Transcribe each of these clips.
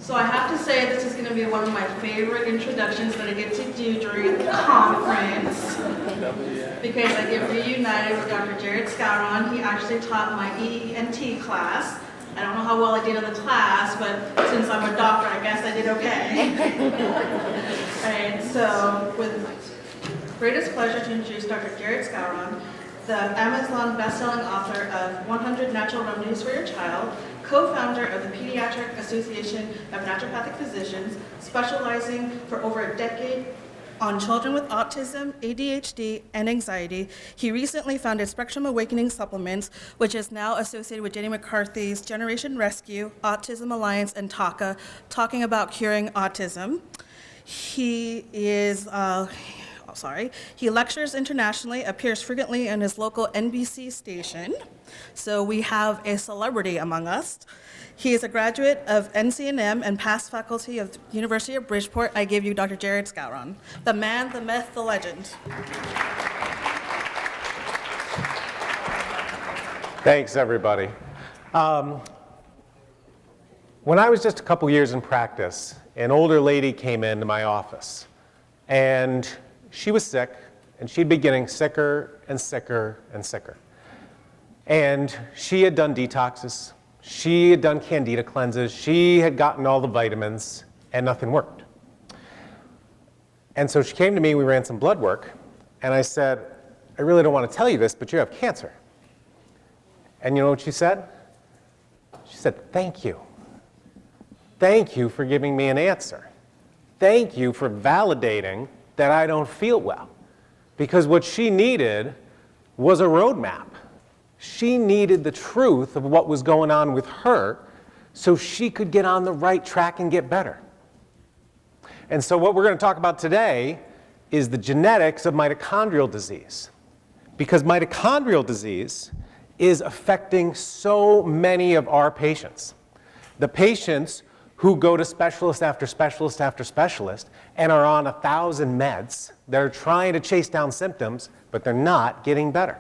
So I have to say this is going to be one of my favorite introductions that I get to do during the conference, because I get reunited with Dr. Jared Scouron. He actually taught my ENT class. I don't know how well I did in the class, but since I'm a doctor, I guess I did okay. Right, so with greatest pleasure to introduce Dr. Jared Scouron, the Amazon best-selling author of 100 Natural Remedies for Your Child, co-founder of the Pediatric Association of Naturopathic Physicians, specializing for over a decade on children with autism, ADHD, and anxiety. He recently founded Spectrum Awakening Supplements, which is now associated with Jenny McCarthy's Generation Rescue, Autism Alliance, and TACA, talking about curing autism. He lectures internationally, appears frequently in his local NBC station. So we have a celebrity among us. He is a graduate of NCNM and past faculty of the University of Bridgeport. I give you Dr. Jared Scouron, the man, the myth, the legend. Thanks, everybody. When I was just a couple years in practice, an older lady came into my office, and she was sick, and she'd been getting sicker and sicker and sicker. And she had done detoxes, she had done candida cleanses, she had gotten all the vitamins, and nothing worked. And so she came to me, we ran some blood work, and I said, I really don't want to tell you this, but you have cancer. And you know what she said? She said, thank you. Thank you for giving me an answer. Thank you for validating that I don't feel well. Because what she needed was a roadmap. She needed the truth of what was going on with her so she could get on the right track and get better. And so what we're going to talk about today is the genetics of mitochondrial disease. Because mitochondrial disease is affecting so many of our patients. The patients who go to specialist after specialist after specialist and are on 1,000 meds that are trying to chase down symptoms, but they're not getting better.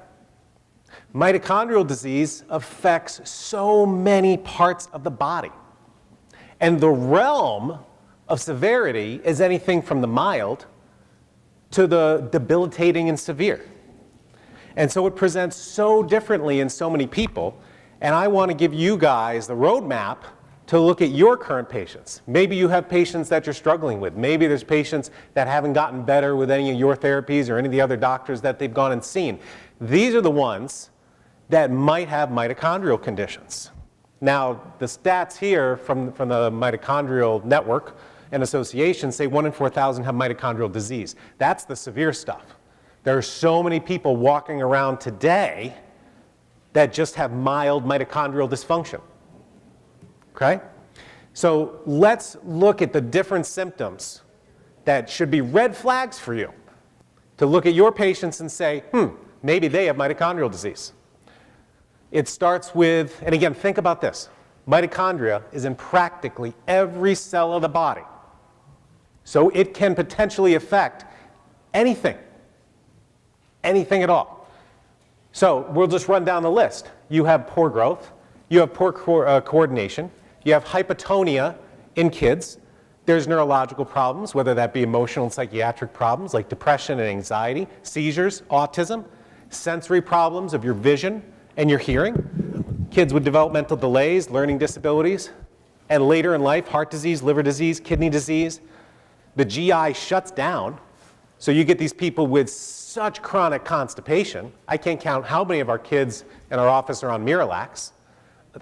Mitochondrial disease affects so many parts of the body. And the realm of severity is anything from the mild to the debilitating and severe. And so it presents so differently in so many people, and I want to give you guys the roadmap to look at your current patients. Maybe you have patients that you're struggling with. Maybe there's patients that haven't gotten better with any of your therapies or any of the other doctors that they've gone and seen. These are the ones that might have mitochondrial conditions. Now, the stats here from the Mitochondrial Network and Association say 1 in 4,000 have mitochondrial disease. That's the severe stuff. There are so many people walking around today that just have mild mitochondrial dysfunction. Okay? So let's look at the different symptoms that should be red flags for you to look at your patients and say, maybe they have mitochondrial disease. It starts with, and again, think about this. Mitochondria is in practically every cell of the body. So it can potentially affect anything at all. So we'll just run down the list. You have poor growth, you have poor coordination, you have hypotonia in kids, there's neurological problems, whether that be emotional and psychiatric problems like depression and anxiety, seizures, autism, sensory problems of your vision and your hearing, kids with developmental delays, learning disabilities, and later in life, heart disease, liver disease, kidney disease. The GI shuts down, so you get these people with such chronic constipation. I can't count how many of our kids in our office are on Miralax.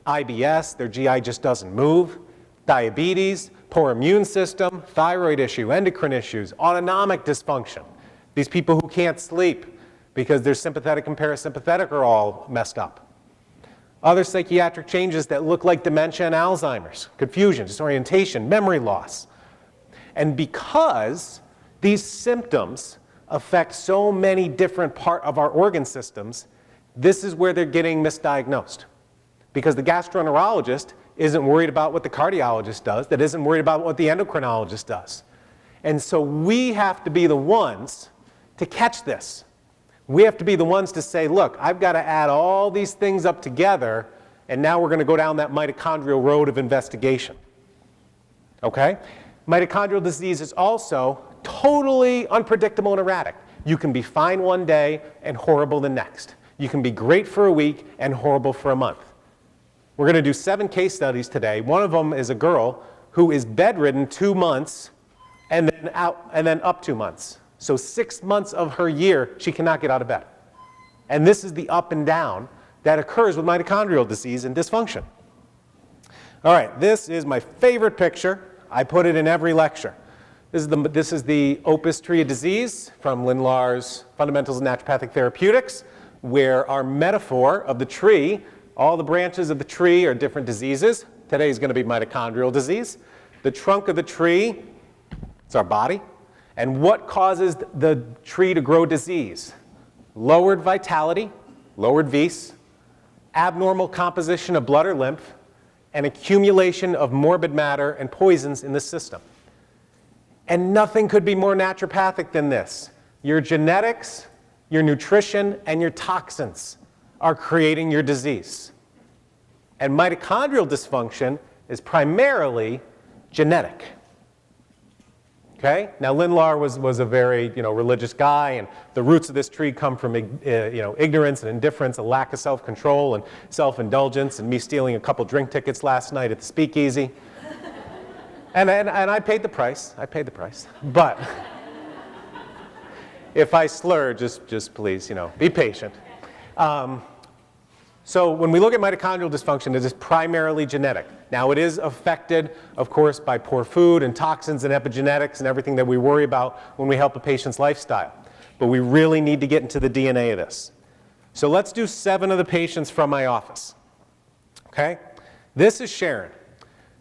IBS, their GI just doesn't move. Diabetes, poor immune system, thyroid issue, endocrine issues, autonomic dysfunction. These people who can't sleep because their sympathetic and parasympathetic are all messed up. Other psychiatric changes that look like dementia and Alzheimer's, confusion, disorientation, memory loss. And because these symptoms affect so many different parts of our organ systems, this is where they're getting misdiagnosed. Because the gastroenterologist isn't worried about what the cardiologist does, that isn't worried about what the endocrinologist does. And so we have to be the ones to catch this. We have to be the ones to say, look, I've got to add all these things up together, and now we're going to go down that mitochondrial road of investigation. Okay? Mitochondrial disease is also totally unpredictable and erratic. You can be fine one day and horrible the next. You can be great for a week and horrible for a month. We're going to do 7 case studies today. One of them is a girl who is bedridden 2 months and then up 2 months. So 6 months of her year, she cannot get out of bed. And this is the up and down that occurs with mitochondrial disease and dysfunction. All right, this is my favorite picture. I put it in every lecture. This is the Opus tree of disease from Lindlar's Fundamentals of Naturopathic Therapeutics, where our metaphor of the tree, all the branches of the tree are different diseases. Today is going to be mitochondrial disease. The trunk of the tree, it's our body. And what causes the tree to grow disease? Lowered vitality, lowered vis, abnormal composition of blood or lymph, and accumulation of morbid matter and poisons in the system. And nothing could be more naturopathic than this. Your genetics, your nutrition, and your toxins are creating your disease. And mitochondrial dysfunction is primarily genetic. Okay? Now, Lindlar was a very religious guy, and the roots of this tree come from ignorance and indifference, a lack of self-control and self-indulgence, and me stealing a couple drink tickets last night at the Speakeasy. And I paid the price. I paid the price. But if I slur, just please, be patient. So when we look at mitochondrial dysfunction, it is primarily genetic. Now, it is affected, of course, by poor food and toxins and epigenetics and everything that we worry about when we help a patient's lifestyle. But we really need to get into the DNA of this. So let's do 7 of the patients from my office. Okay? This is Sharon.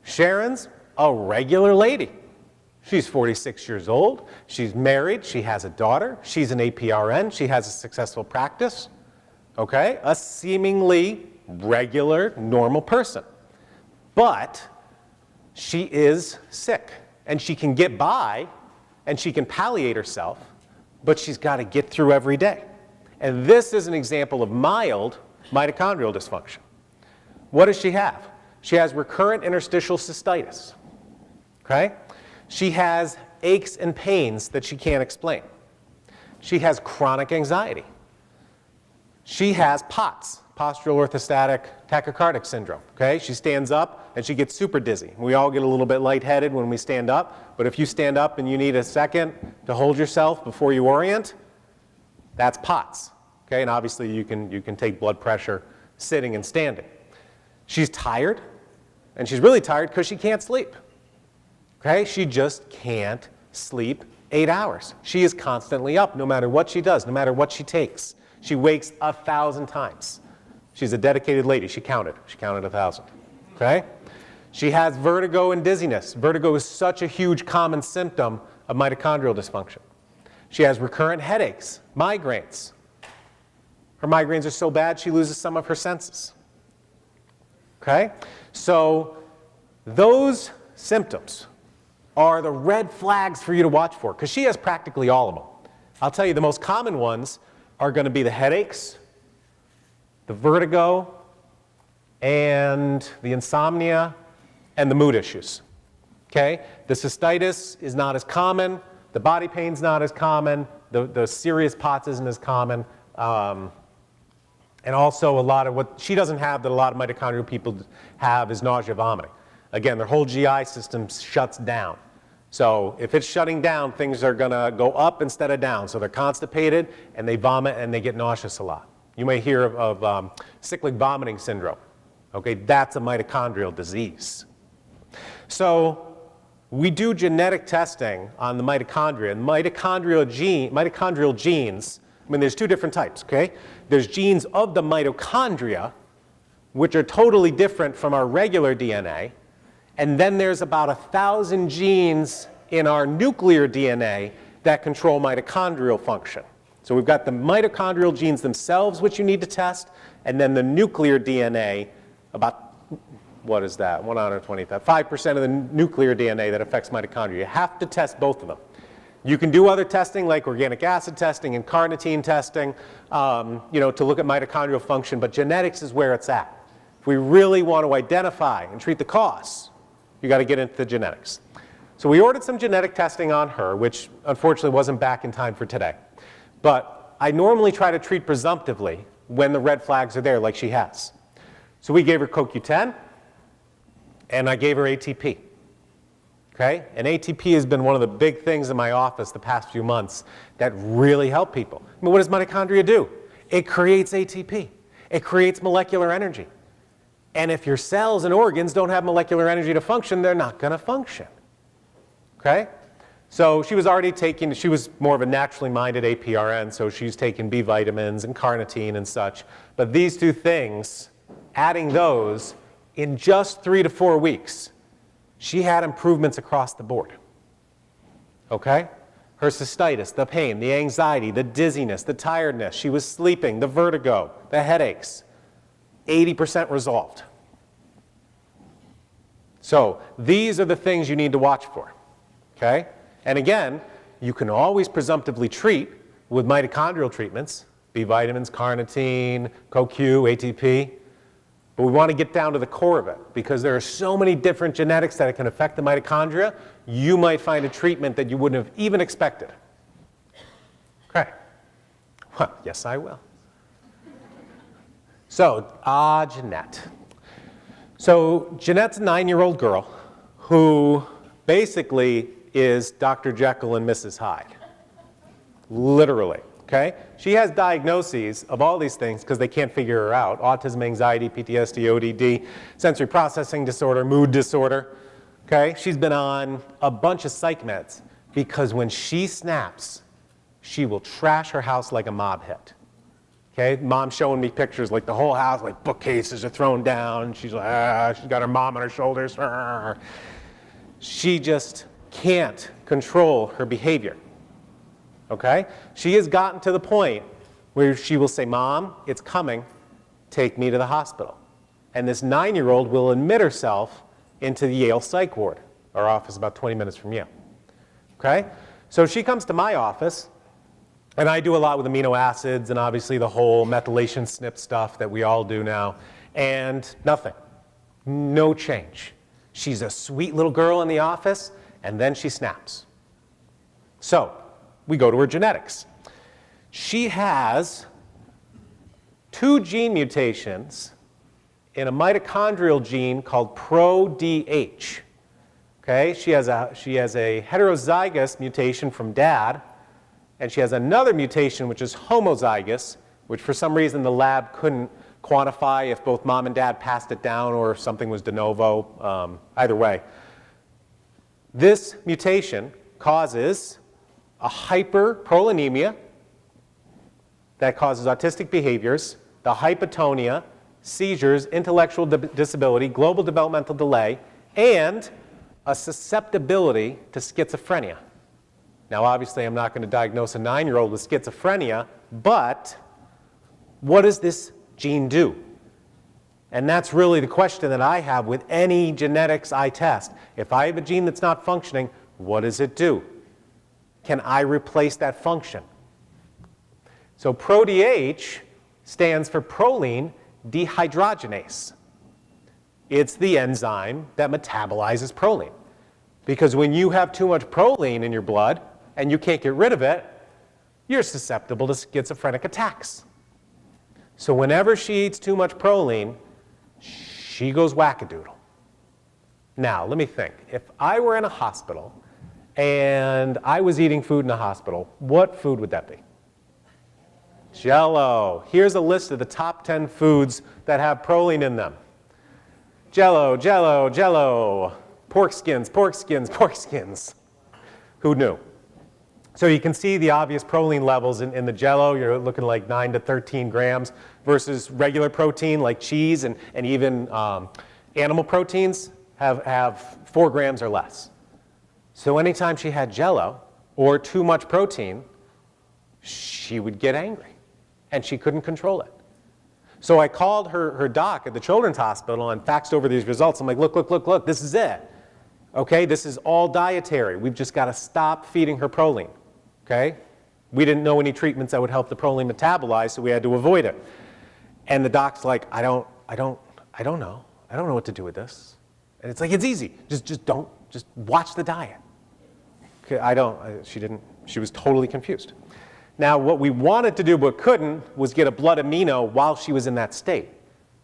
Sharon's a regular lady. She's 46 years old. She's married. She has a daughter. She's an APRN. She has a successful practice. Okay? A seemingly regular, normal person. But she is sick. And she can get by, and she can palliate herself, but she's got to get through every day. And this is an example of mild mitochondrial dysfunction. What does she have? She has recurrent interstitial cystitis. Okay? She has aches and pains that she can't explain. She has chronic anxiety. She has POTS, postural orthostatic tachycardic syndrome. Okay? She stands up and she gets super dizzy. We all get a little bit lightheaded when we stand up, but if you stand up and you need a second to hold yourself before you orient, that's POTS. Okay? And obviously you can take blood pressure sitting and standing. She's tired, and she's really tired because she can't sleep. Okay? She just can't sleep 8 hours. She is constantly up no matter what she does, no matter what she takes. She wakes 1,000 times. She's a dedicated lady. She counted 1,000. Okay? She has vertigo and dizziness. Vertigo is such a huge common symptom of mitochondrial dysfunction. She has recurrent headaches, migraines. Her migraines are so bad she loses some of her senses. Okay? So those symptoms are the red flags for you to watch for, because she has practically all of them. I'll tell you, the most common ones are going to be the headaches, the vertigo, and the insomnia, and the mood issues. Okay? The cystitis is not as common. The body pain's not as common. The serious POTS isn't as common. And also a lot of what she doesn't have that a lot of mitochondrial people have is nausea, vomiting. Again, their whole GI system shuts down. So if it's shutting down, things are going to go up instead of down. So they're constipated, and they vomit, and they get nauseous a lot. You may hear of cyclic vomiting syndrome. Okay, that's a mitochondrial disease. So we do genetic testing on the mitochondria. And mitochondrial genes, I mean, there's 2 different types, okay? There's genes of the mitochondria, which are totally different from our regular DNA. And then there's about 1,000 genes in our nuclear DNA that control mitochondrial function. So we've got the mitochondrial genes themselves, which you need to test, and then the nuclear DNA, about, what is that, 1 out of 25, 5% of the nuclear DNA that affects mitochondria. You have to test both of them. You can do other testing like organic acid testing and carnitine testing, to look at mitochondrial function, but genetics is where it's at. If we really want to identify and treat the cause, you got to get into the genetics. So we ordered some genetic testing on her, which unfortunately wasn't back in time for today. But I normally try to treat presumptively when the red flags are there, like she has. So we gave her CoQ10, and I gave her ATP. Okay? And ATP has been one of the big things in my office the past few months that really help people. I mean, what does mitochondria do? It creates ATP. It creates molecular energy. And if your cells and organs don't have molecular energy to function, they're not going to function. Okay? So she was already taking, she was more of a naturally minded APRN, so she's taking B vitamins and carnitine and such. But these two things, adding those in just 3 to 4 weeks, she had improvements across the board. Okay? Her cystitis, the pain, the anxiety, the dizziness, the tiredness, she was sleeping, the vertigo, the headaches, 80% resolved. So these are the things you need to watch for. Okay? And again, you can always presumptively treat with mitochondrial treatments, B vitamins, carnitine, CoQ, ATP. But we want to get down to the core of it because there are so many different genetics that can affect the mitochondria, you might find a treatment that you wouldn't have even expected. Okay. Well, yes, I will. So, Jeanette. So, Jeanette's a 9-year-old girl who basically is Dr. Jekyll and Mrs. Hyde. Literally. Okay? She has diagnoses of all these things because they can't figure her out. Autism, anxiety, PTSD, ODD, sensory processing disorder, mood disorder. Okay? She's been on a bunch of psych meds because when she snaps, she will trash her house like a mob hit. Okay? Mom's showing me pictures like the whole house, like bookcases are thrown down. She's like, she's got her mom on her shoulders. She just can't control her behavior. Okay? She has gotten to the point where she will say, Mom, it's coming, take me to the hospital. And this 9-year-old will admit herself into the Yale Psych Ward. Our office is about 20 minutes from Yale. Okay? So she comes to my office, and I do a lot with amino acids and obviously the whole methylation SNP stuff that we all do now, and nothing. No change. She's a sweet little girl in the office, and then she snaps. So, we go to her genetics. She has 2 gene mutations in a mitochondrial gene called ProDH. Okay? She has a heterozygous mutation from dad, and she has another mutation which is homozygous, which for some reason the lab couldn't quantify if both mom and dad passed it down or if something was de novo. Either way. This mutation causes a hyperprolinemia that causes autistic behaviors, the hypotonia, seizures, intellectual disability, global developmental delay, and a susceptibility to schizophrenia. Now, obviously, I'm not going to diagnose a 9-year-old with schizophrenia, but what does this gene do? And that's really the question that I have with any genetics I test. If I have a gene that's not functioning, what does it do? Can I replace that function? So ProDH stands for proline dehydrogenase. It's the enzyme that metabolizes proline. Because when you have too much proline in your blood and you can't get rid of it, you're susceptible to schizophrenic attacks. So whenever she eats too much proline, she goes wackadoodle. Now, let me think. If I were in a hospital and I was eating food in a hospital, what food would that be? Jell-O. Here's a list of the top 10 foods that have proline in them. Jell-O, Jell-O, Jell-O. Pork skins, pork skins, pork skins. Who knew? So you can see the obvious proline levels in the Jell-O. You're looking like 9 to 13 grams versus regular protein like cheese and even animal proteins have 4 grams or less. So anytime she had Jell-O or too much protein, she would get angry and she couldn't control it. So I called her doc at the Children's Hospital and faxed over these results. I'm like, look, this is it. Okay, this is all dietary. We've just got to stop feeding her proline. Okay? We didn't know any treatments that would help the proline metabolize, so we had to avoid it. And the doc's like, I don't know. I don't know what to do with this. And it's like, it's easy. Just watch the diet. She was totally confused. Now, what we wanted to do but couldn't was get a blood amino while she was in that state.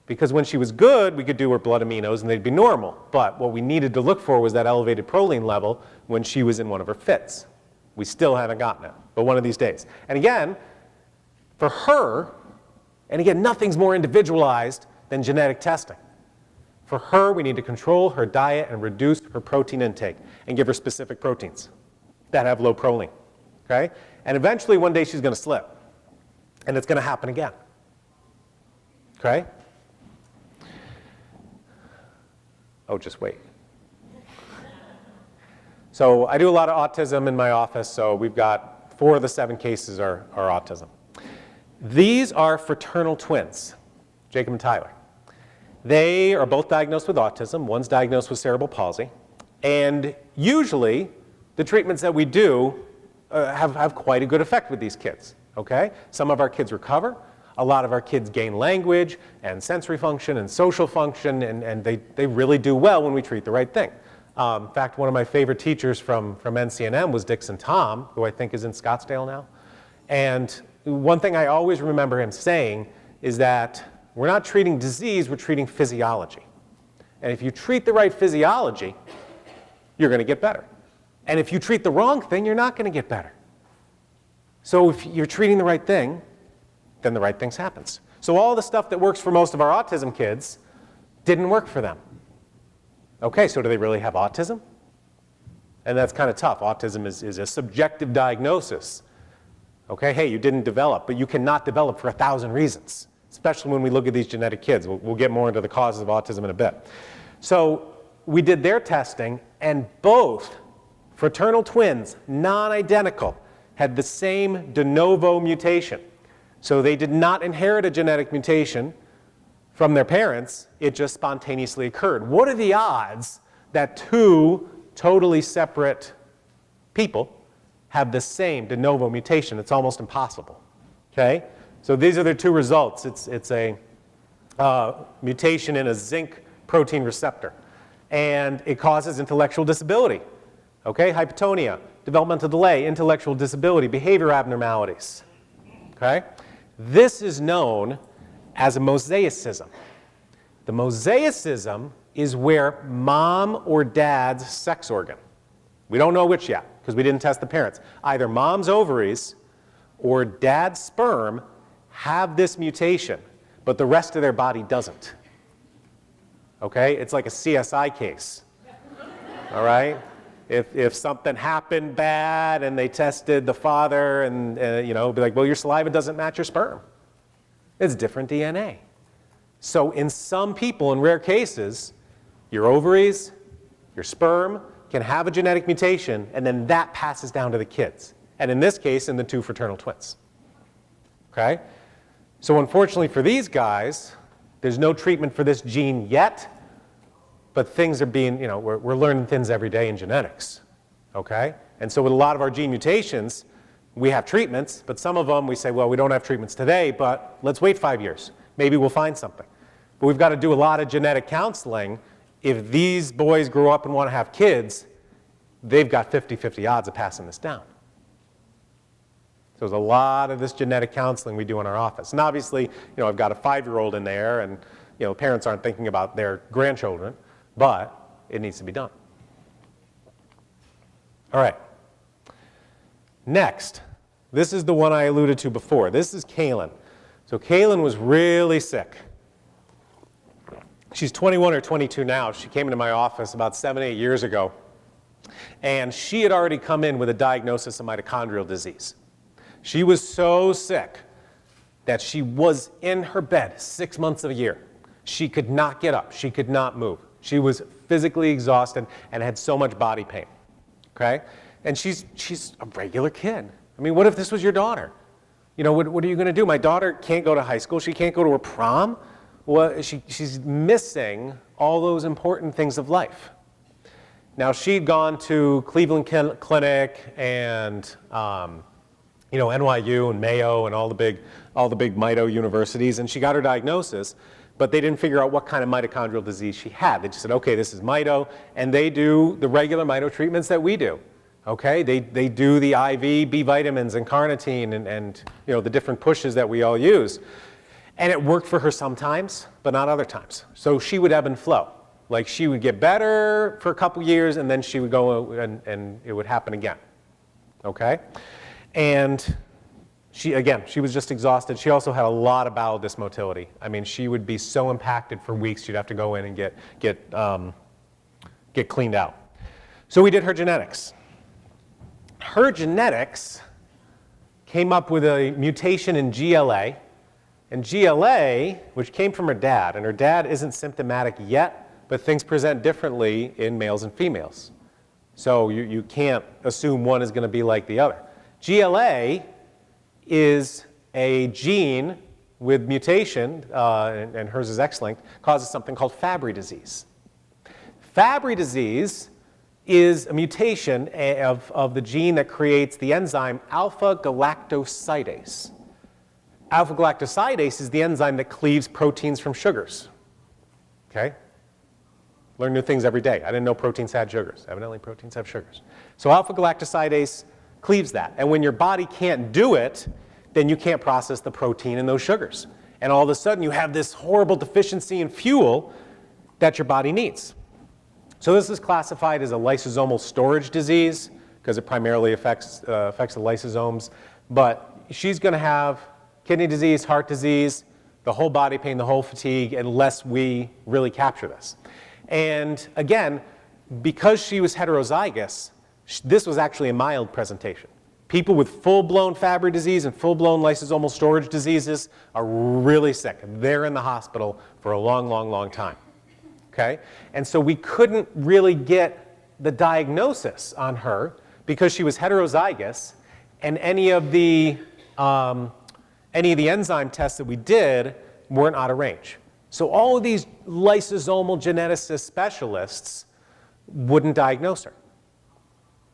Because when she was good, we could do her blood aminos and they'd be normal. But what we needed to look for was that elevated proline level when she was in one of her fits. We still haven't gotten it, but one of these days. And again, for her, and again, nothing's more individualized than genetic testing. For her, we need to control her diet and reduce her protein intake and give her specific proteins that have low proline, okay? And eventually, one day, she's going to slip, and it's going to happen again, okay? Oh, just wait. So I do a lot of autism in my office, so we've got 4 of the 7 cases are autism. These are fraternal twins, Jacob and Tyler. They are both diagnosed with autism. One's diagnosed with cerebral palsy. And usually, the treatments that we do have quite a good effect with these kids, okay? Some of our kids recover. A lot of our kids gain language and sensory function and social function, and they really do well when we treat the right thing. In fact, one of my favorite teachers from NCNM was Dixon Tom, who I think is in Scottsdale now. And one thing I always remember him saying is that we're not treating disease, we're treating physiology. And if you treat the right physiology, you're going to get better. And if you treat the wrong thing, you're not going to get better. So if you're treating the right thing, then the right things happens. So all the stuff that works for most of our autism kids didn't work for them. Okay, so do they really have autism? And that's kind of tough. Autism is a subjective diagnosis. Okay, hey, you didn't develop, but you cannot develop for 1,000 reasons, especially when we look at these genetic kids. We'll get more into the causes of autism in a bit. So we did their testing, and both fraternal twins, non-identical, had the same de novo mutation. So they did not inherit a genetic mutation from their parents, it just spontaneously occurred. What are the odds that 2 totally separate people have the same de novo mutation? It's almost impossible, okay? So these are their 2 results. It's a mutation in a zinc protein receptor, and it causes intellectual disability, okay? Hypotonia, developmental delay, intellectual disability, behavior abnormalities, okay? This is known as a mosaicism. The mosaicism is where mom or dad's sex organ, we don't know which yet because we didn't test the parents, either mom's ovaries or dad's sperm have this mutation, but the rest of their body doesn't. Okay? It's like a CSI case. All right? If something happened bad and they tested the father and be like, well, your saliva doesn't match your sperm. It's different DNA. So in some people, in rare cases, your ovaries, your sperm can have a genetic mutation, and then that passes down to the kids. And in this case, in the 2 fraternal twins. Okay? So unfortunately for these guys, there's no treatment for this gene yet, but things are being, we're learning things every day in genetics. Okay? And so with a lot of our gene mutations, we have treatments, but some of them we say, well, we don't have treatments today, but let's wait 5 years. Maybe we'll find something. But we've got to do a lot of genetic counseling. If these boys grow up and want to have kids, they've got 50-50 odds of passing this down. So there's a lot of this genetic counseling we do in our office. And obviously, I've got a 5-year-old in there, and parents aren't thinking about their grandchildren, but it needs to be done. All right. Next, this is the one I alluded to before. This is Kaylin. So Kaylin was really sick. She's 21 or 22 now. She came into my office about 7-8 years ago, and she had already come in with a diagnosis of mitochondrial disease. She was so sick that she was in her bed 6 months of a year. She could not get up. She could not move. She was physically exhausted and had so much body pain. Okay? And she's a regular kid. I mean, what if this was your daughter? What are you going to do? My daughter can't go to high school. She can't go to her prom. Well, she's missing all those important things of life. Now, she'd gone to Cleveland Clinic and NYU and Mayo and all the big mito universities, and she got her diagnosis, but they didn't figure out what kind of mitochondrial disease she had. They just said, okay, this is mito, and they do the regular mito treatments that we do. Okay, they do the IV B vitamins and carnitine and you know, the different pushes that we all use. And it worked for her sometimes, but not other times. So she would ebb and flow. Like she would get better for a couple years and then she would go and it would happen again. Okay? And she was just exhausted. She also had a lot of bowel dysmotility. I mean, she would be so impacted for weeks, she'd have to go in and get cleaned out. So we did her genetics. Her genetics came up with a mutation in GLA. And GLA, which came from her dad, and her dad isn't symptomatic yet, but things present differently in males and females. So you can't assume one is going to be like the other. GLA is a gene with mutation, and hers is X-linked, causes something called Fabry disease. Fabry disease is a mutation of the gene that creates the enzyme alpha-galactosidase. Alpha-galactosidase is the enzyme that cleaves proteins from sugars. Okay? Learn new things every day. I didn't know proteins had sugars. Evidently, proteins have sugars. So alpha-galactosidase cleaves that. And when your body can't do it, then you can't process the protein in those sugars. And all of a sudden, you have this horrible deficiency in fuel that your body needs. So this is classified as a lysosomal storage disease because it primarily affects the lysosomes. But she's going to have kidney disease, heart disease, the whole body pain, the whole fatigue, unless we really capture this. And again, because she was heterozygous, this was actually a mild presentation. People with full-blown Fabry disease and full-blown lysosomal storage diseases are really sick. They're in the hospital for a long, long, long time. Okay? And so we couldn't really get the diagnosis on her because she was heterozygous, and any of the enzyme tests that we did weren't out of range. So all of these lysosomal geneticist specialists wouldn't diagnose her.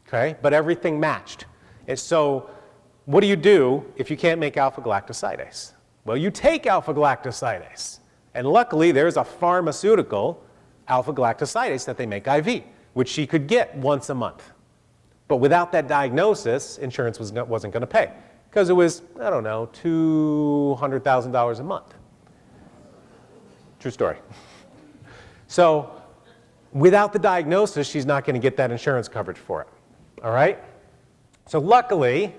Okay? But everything matched. And so what do you do if you can't make alpha-galactosidase? Well, you take alpha-galactosidase. And luckily, there's a pharmaceutical, alpha-galactosidase, that they make IV, which she could get once a month. But without that diagnosis, insurance wasn't going to pay. Because it was, I don't know, $200,000 a month. True story. So without the diagnosis, she's not going to get that insurance coverage for it. All right? So luckily,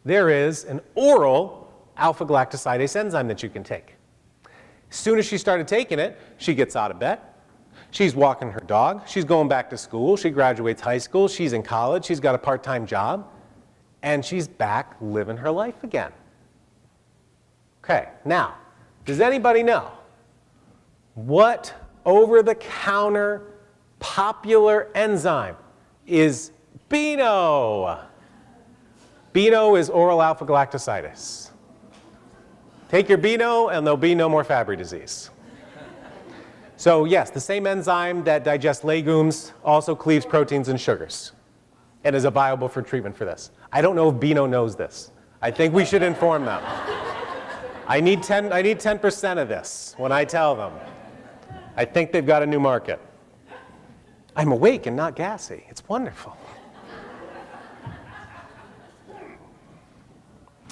there is an oral alpha-galactosidase enzyme that you can take. As soon as she started taking it, she gets out of bed. She's walking her dog. She's going back to school. She graduates high school. She's in college. She's got a part-time job. And she's back living her life again. Okay, now, does anybody know what over-the-counter popular enzyme is Beano? Beano is oral alpha-galactosidase. Take your Beano and there'll be no more Fabry disease. So yes, the same enzyme that digests legumes also cleaves proteins and sugars and is viable for treatment for this. I don't know if Beano knows this. I think we should inform them. I need 10% of this when I tell them. I think they've got a new market. I'm awake and not gassy. It's wonderful.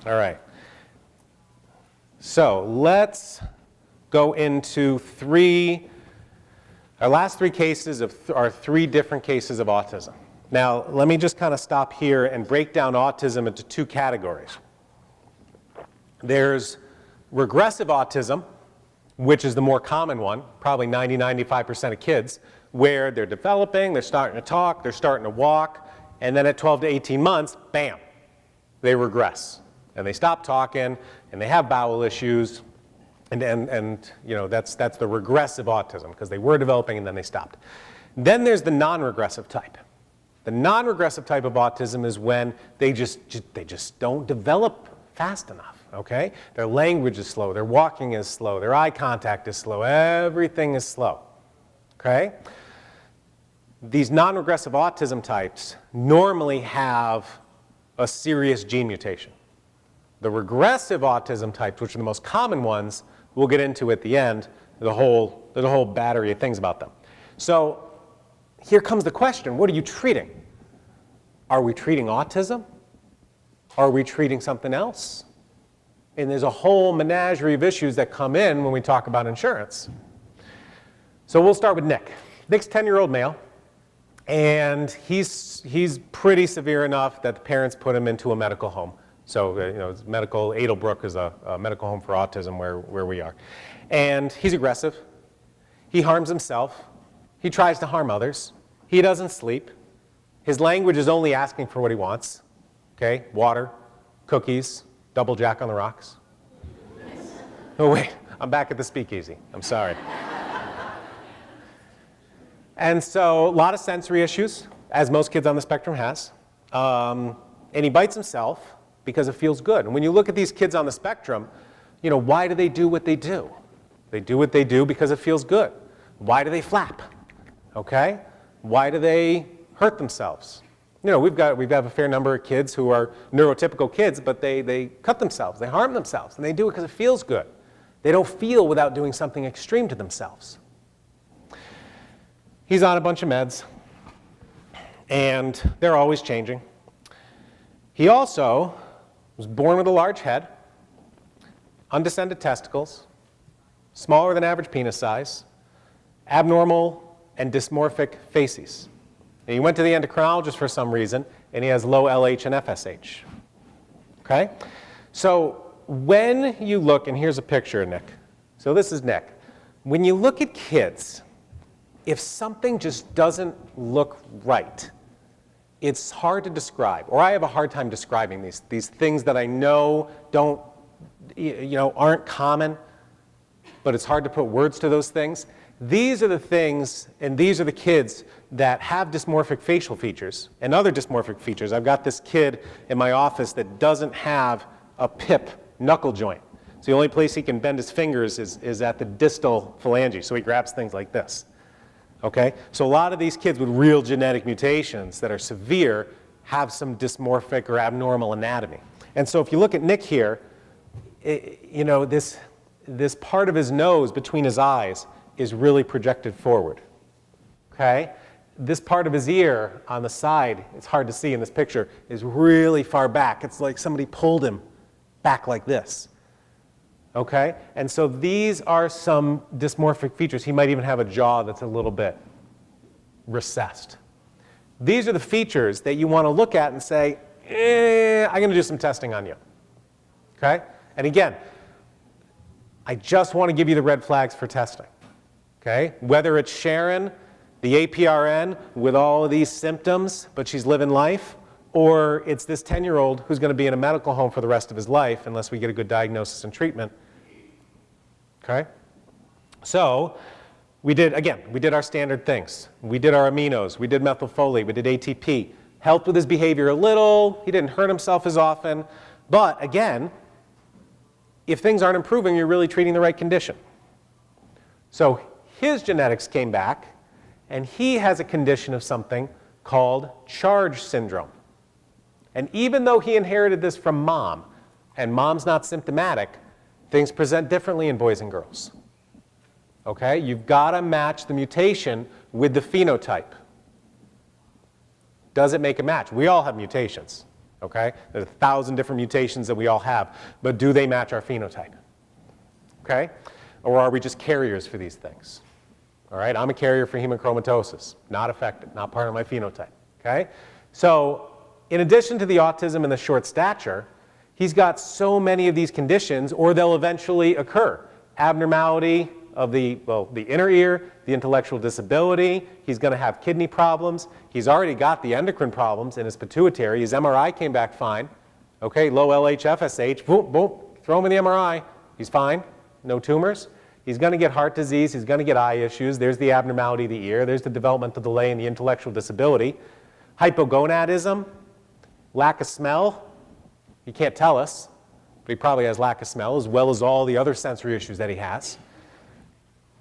All right. So let's go into our last three cases are three different cases of autism. Now, let me just kind of stop here and break down autism into two categories. There's regressive autism, which is the more common one, probably 90–95% of kids, where they're developing, they're starting to talk, they're starting to walk, and then at 12 to 18 months, bam, they regress. And they stop talking, and they have bowel issues, and you know, that's the regressive autism, because they were developing and then they stopped. Then there's the non-regressive type. The non-regressive type of autism is when they just don't develop fast enough, okay? Their language is slow, their walking is slow, their eye contact is slow, everything is slow, okay? These non-regressive autism types normally have a serious gene mutation. The regressive autism types, which are the most common ones, we'll get into at the end, the whole battery of things about them. So here comes the question, what are you treating? Are we treating autism? Are we treating something else? And there's a whole menagerie of issues that come in when we talk about insurance. So we'll start with Nick. Nick's a 10-year-old male, and he's pretty severe enough that the parents put him into a medical home. So, Edelbrook is a medical home for autism where we are. And he's aggressive. He harms himself. He tries to harm others. He doesn't sleep. His language is only asking for what he wants. Okay, water, cookies, double Jack on the rocks. Oh wait, I'm back at the speakeasy. I'm sorry. And so a lot of sensory issues, as most kids on the spectrum has. And he bites himself because it feels good. And when you look at these kids on the spectrum, why do they do what they do? They do what they do because it feels good. Why do they flap? Okay? Why do they hurt themselves? We've got a fair number of kids who are neurotypical kids, but they cut themselves, they harm themselves, and they do it because it feels good. They don't feel without doing something extreme to themselves. He's on a bunch of meds, and they're always changing. He also was born with a large head, undescended testicles, smaller than average penis size, abnormal and dysmorphic facies. And he went to the endocrinologist for some reason, and he has low LH and FSH. Okay? So when you look, and here's a picture of Nick. So this is Nick. When you look at kids, if something just doesn't look right, it's hard to describe, or I have a hard time describing these things that I know aren't common, but it's hard to put words to those things. These are the things, and these are the kids that have dysmorphic facial features and other dysmorphic features. I've got this kid in my office that doesn't have a PIP knuckle joint. So the only place he can bend his fingers is at the distal phalange, so he grabs things like this. Okay? So a lot of these kids with real genetic mutations that are severe have some dysmorphic or abnormal anatomy. And so if you look at Nick here, this part of his nose between his eyes is really projected forward. Okay? This part of his ear on the side, it's hard to see in this picture, is really far back. It's like somebody pulled him back like this. Okay? And so these are some dysmorphic features. He might even have a jaw that's a little bit recessed. These are the features that you want to look at and say, I'm going to do some testing on you. Okay? And again, I just want to give you the red flags for testing. Okay? Whether it's Sharon, the APRN, with all of these symptoms, but she's living life, or it's this 10-year-old who's going to be in a medical home for the rest of his life unless we get a good diagnosis and treatment. Okay? So we did our standard things. We did our aminos, we did methylfolate, we did ATP. Helped with his behavior a little, he didn't hurt himself as often, but again, if things aren't improving, you're really treating the right condition. So his genetics came back, and he has a condition of something called charge syndrome. And even though he inherited this from mom, and mom's not symptomatic, things present differently in boys and girls. Okay? You've got to match the mutation with the phenotype. Does it make a match? We all have mutations. Okay? There's 1,000 different mutations that we all have, but do they match our phenotype? Okay? Or are we just carriers for these things? All right? I'm a carrier for hemochromatosis. Not affected, not part of my phenotype. Okay? So in addition to the autism and the short stature, he's got so many of these conditions, or they'll eventually occur. Abnormality of the inner ear, the intellectual disability, he's going to have kidney problems. He's already got the endocrine problems in his pituitary. His MRI came back fine. Okay, low LH, FSH, boom, boom, throw him in the MRI. He's fine, no tumors. He's going to get heart disease. He's going to get eye issues. There's the abnormality of the ear. There's the developmental delay and the intellectual disability. Hypogonadism, lack of smell. He can't tell us, but he probably has lack of smell, as well as all the other sensory issues that he has.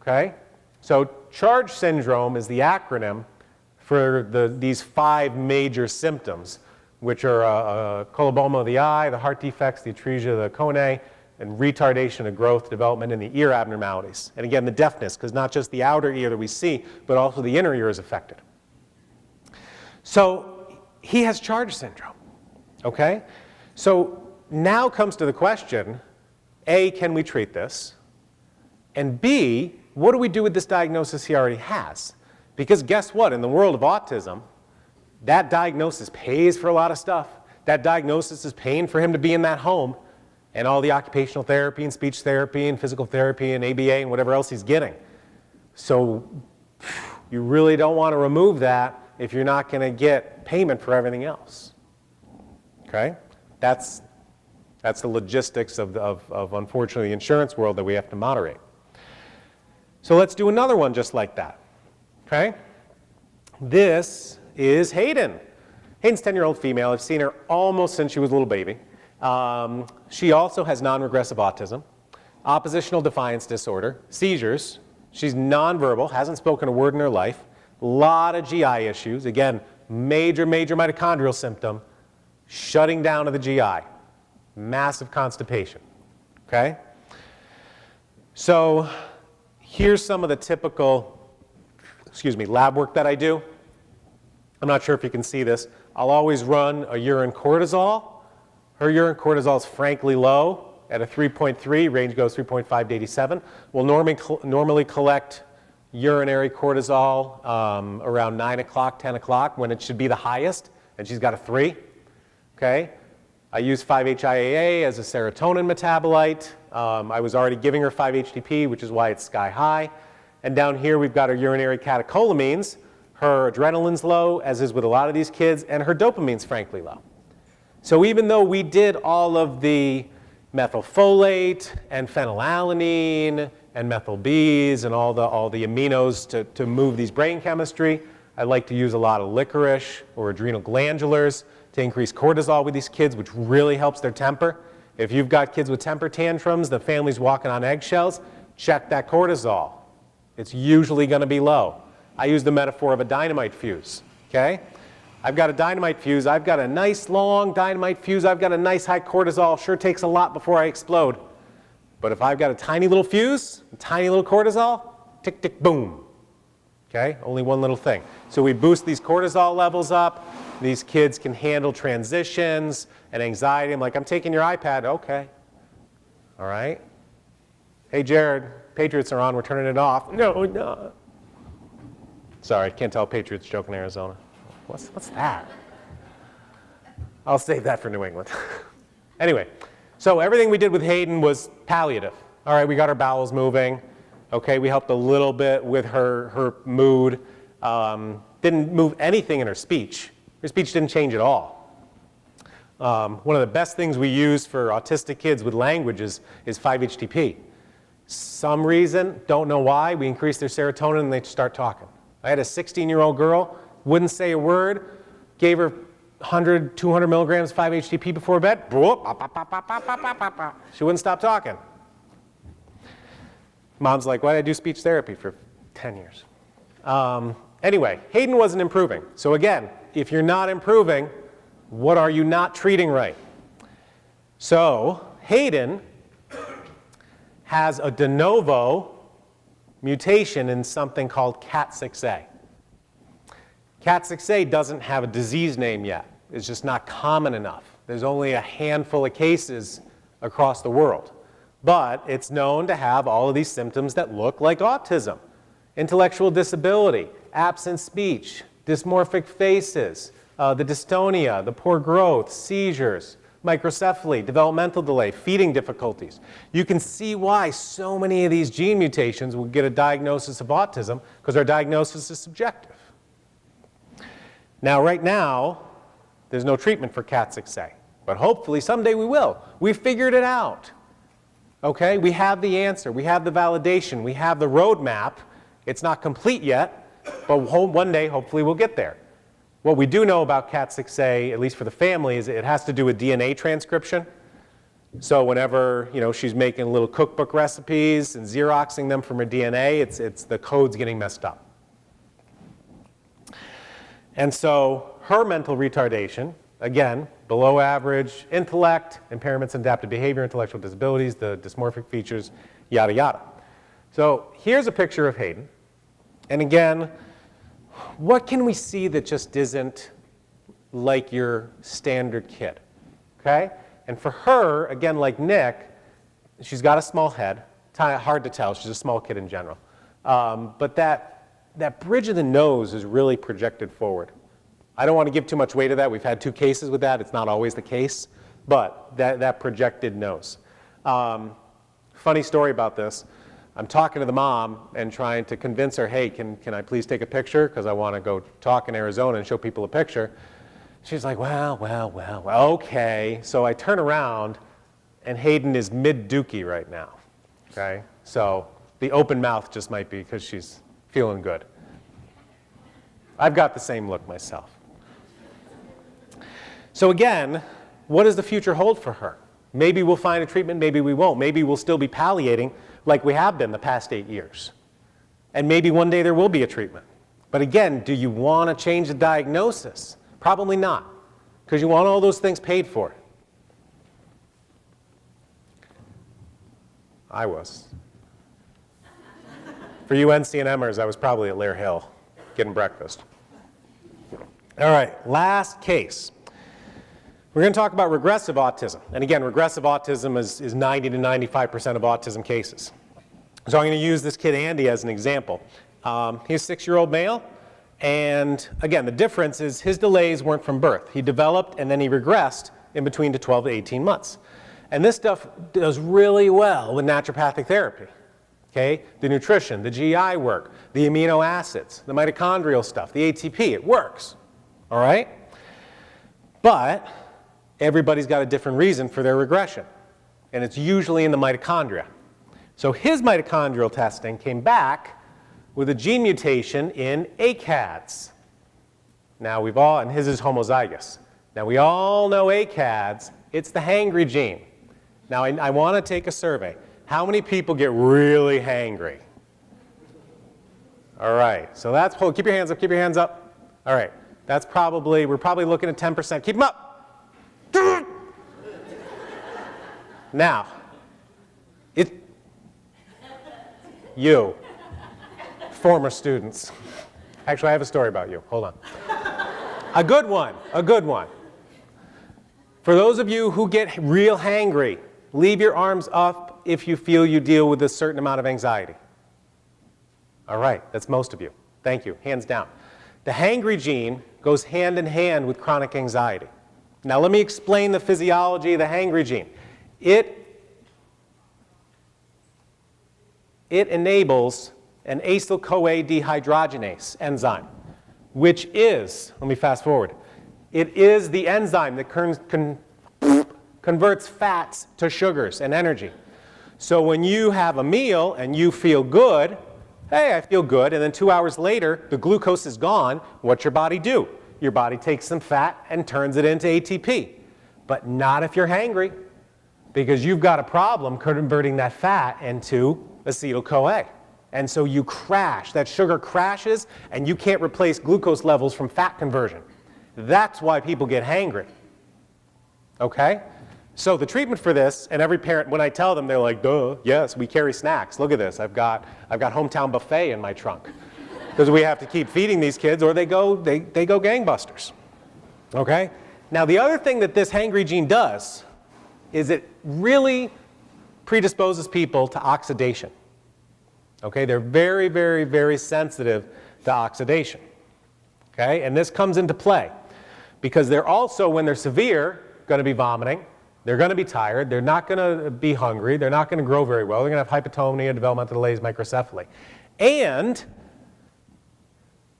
Okay? So charge syndrome is the acronym for these 5 major symptoms, which are coloboma of the eye, the heart defects, the atresia of the conae, and retardation of growth, development in the ear abnormalities. And again, the deafness, because not just the outer ear that we see, but also the inner ear is affected. So he has Charge syndrome, okay? So now comes to the question, A, can we treat this? And B, what do we do with this diagnosis he already has? Because guess what? In the world of autism, that diagnosis pays for a lot of stuff. That diagnosis is paying for him to be in that home and all the occupational therapy and speech therapy and physical therapy and ABA and whatever else he's getting. So you really don't want to remove that if you're not going to get payment for everything else. Okay? That's the logistics of unfortunately, the insurance world that we have to moderate. So let's do another one just like that. Okay? This is Hayden. Hayden's a 10-year-old female. I've seen her almost since she was a little baby. She also has non-regressive autism, oppositional defiance disorder, seizures. She's nonverbal, hasn't spoken a word in her life, a lot of GI issues. Again, major mitochondrial symptom, shutting down of the GI, massive constipation. Okay? So here's some of the typical, lab work that I do. I'm not sure if you can see this. I'll always run a urine cortisol. Her urine cortisol is frankly low at a 3.3, range goes 3.5 to 87. We'll normally collect urinary cortisol around 9 o'clock, 10 o'clock when it should be the highest, and she's got a 3. Okay? I use 5-HIAA as a serotonin metabolite. I was already giving her 5-HTP, which is why it's sky high. And down here we've got her urinary catecholamines. Her adrenaline's low, as is with a lot of these kids, and her dopamine's frankly low. So even though we did all of the methylfolate and phenylalanine and methyl Bs and all the aminos to move these brain chemistry, I like to use a lot of licorice or adrenal glandulars to increase cortisol with these kids, which really helps their temper. If you've got kids with temper tantrums, the family's walking on eggshells, check that cortisol. It's usually going to be low. I use the metaphor of a dynamite fuse, okay? I've got a dynamite fuse. I've got a nice long dynamite fuse. I've got a nice high cortisol. Sure takes a lot before I explode. But if I've got a tiny little fuse, a tiny little cortisol, tick, tick, boom. Okay? Only one little thing. So we boost these cortisol levels up. These kids can handle transitions and anxiety. I'm like, I'm taking your iPad. Okay. All right. Hey, Jared, Patriots are on. We're turning it off. No, we're not. Sorry, can't tell Patriots joke in Arizona. What's that? I'll save that for New England. Anyway, so everything we did with Hayden was palliative. All right, we got her bowels moving. Okay, we helped a little bit with her mood. Didn't move anything in her speech. Her speech didn't change at all. One of the best things we use for autistic kids with language is 5-HTP. Some reason, don't know why, we increase their serotonin and they start talking. I had a 16-year-old girl, wouldn't say a word, gave her 100, 200 milligrams 5-HTP before bed. She wouldn't stop talking. Mom's like, why did I do speech therapy for 10 years? Anyway, Hayden wasn't improving. So again, if you're not improving, what are you not treating right? So Hayden has a de novo mutation in something called CAT6A. CAT6A doesn't have a disease name yet. It's just not common enough. There's only a handful of cases across the world. But it's known to have all of these symptoms that look like autism. Intellectual disability, absent speech, dysmorphic faces, the dystonia, the poor growth, seizures, microcephaly, developmental delay, feeding difficulties. You can see why so many of these gene mutations will get a diagnosis of autism, because our diagnosis is subjective. Now, right now, there's no treatment for CAT6A, but hopefully someday we will. We figured it out. Okay, we have the answer, we have the validation, we have the roadmap. It's not complete yet, but one day, hopefully, we'll get there. What we do know about CAT6A, at least for the family, is it has to do with DNA transcription. So whenever she's making little cookbook recipes and Xeroxing them from her DNA, it's the code's getting messed up. And so her mental retardation, again, below average intellect, impairments in adaptive behavior, intellectual disabilities, the dysmorphic features, yada, yada. So here's a picture of Hayden. And again, what can we see that just isn't like your standard kid, okay? And for her, again, like Nick, she's got a small head. Hard to tell, she's a small kid in general. But that bridge of the nose is really projected forward. I don't want to give too much weight to that. We've had 2 cases with that. It's not always the case, but that projected nose. Funny story about this. I'm talking to the mom and trying to convince her, hey, can I please take a picture? Because I want to go talk in Arizona and show people a picture. She's like, well, okay. So I turn around, and Hayden is mid-dookie right now, okay? So the open mouth just might be because she's feeling good. I've got the same look myself. So again, what does the future hold for her? Maybe we'll find a treatment, maybe we won't. Maybe we'll still be palliating like we have been the past 8 years. And maybe one day there will be a treatment. But again, do you want to change the diagnosis? Probably not, because you want all those things paid for. I was. For you NCNMers, I was probably at Lair Hill getting breakfast. All right, last case. We're going to talk about regressive autism. And again, regressive autism is 90 to 95% of autism cases. So I'm going to use this kid Andy as an example. He's a 6-year-old male. And again, the difference is his delays weren't from birth. He developed and then he regressed in between to 12 to 18 months. And this stuff does really well with naturopathic therapy. Okay? The nutrition, the GI work, the amino acids, the mitochondrial stuff, the ATP, it works. All right? But everybody's got a different reason for their regression. And it's usually in the mitochondria. So his mitochondrial testing came back with a gene mutation in ACADs. Now and his is homozygous. Now we all know ACADs, it's the hangry gene. Now I want to take a survey. How many people get really hangry? All right, so keep your hands up. All right, we're probably looking at 10%. Keep them up. Now, you. Former students. Actually, I have a story about you. Hold on. A good one. For those of you who get real hangry, leave your arms up if you feel you deal with a certain amount of anxiety. All right, that's most of you. Thank you, hands down. The hangry gene goes hand in hand with chronic anxiety. Now let me explain the physiology of the hangry gene. It enables an acyl-CoA dehydrogenase enzyme, which is, let me fast forward, it is the enzyme that converts fats to sugars and energy. So when you have a meal and you feel good, hey, I feel good, and then 2 hours later, the glucose is gone, what's your body do? Your body takes some fat and turns it into ATP. But not if you're hangry, because you've got a problem converting that fat into acetyl-CoA. And so you crash, that sugar crashes, and you can't replace glucose levels from fat conversion. That's why people get hangry. Okay? So the treatment for this, and every parent, when I tell them, they're like, duh, yes, we carry snacks. Look at this, I've got hometown buffet in my trunk. Because we have to keep feeding these kids or they go gangbusters. Okay? Now the other thing that this hangry gene does is it really predisposes people to oxidation. Okay, they're very, very, very sensitive to oxidation. Okay, and this comes into play because they're also, when they're severe, going to be vomiting. They're going to be tired. They're not going to be hungry. They're not going to grow very well. They're going to have hypotonia, developmental delays, microcephaly. And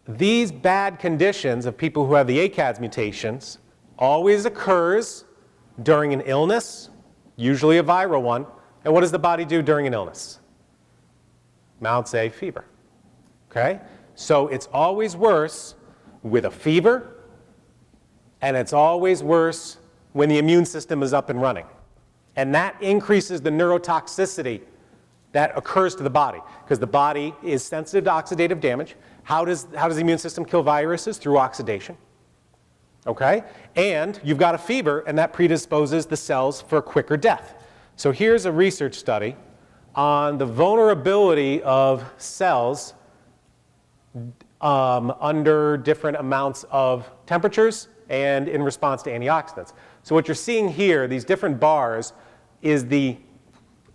these bad conditions of people who have the ACADS mutations always occurs during an illness, usually a viral one. And what does the body do during an illness? Mounts a fever. Okay? So it's always worse with a fever, and it's always worse when the immune system is up and running. And that increases the neurotoxicity that occurs to the body, because the body is sensitive to oxidative damage. How does the immune system kill viruses? Through oxidation. Okay? And you've got a fever, and that predisposes the cells for quicker death. So here's a research study on the vulnerability of cells under different amounts of temperatures and in response to antioxidants. So what you're seeing here, these different bars, is the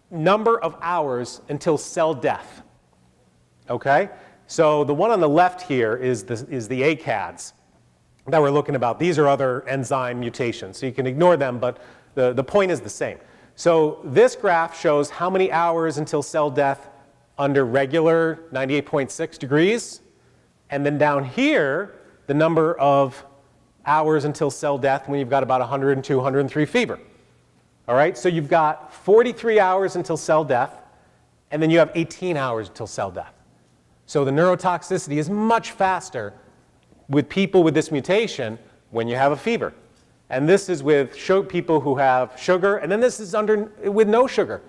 number of hours until cell death. Okay? So the one on the left here is the ACADs that we're looking about. These are other enzyme mutations, so you can ignore them, but the point is the same. So this graph shows how many hours until cell death under regular 98.6 degrees, and then down here, the number of hours until cell death when you've got about 102, 103 fever. All right, so you've got 43 hours until cell death, and then you have 18 hours until cell death. So the neurotoxicity is much faster with people with this mutation when you have a fever. And this is with people who have sugar, and then this is with no sugar.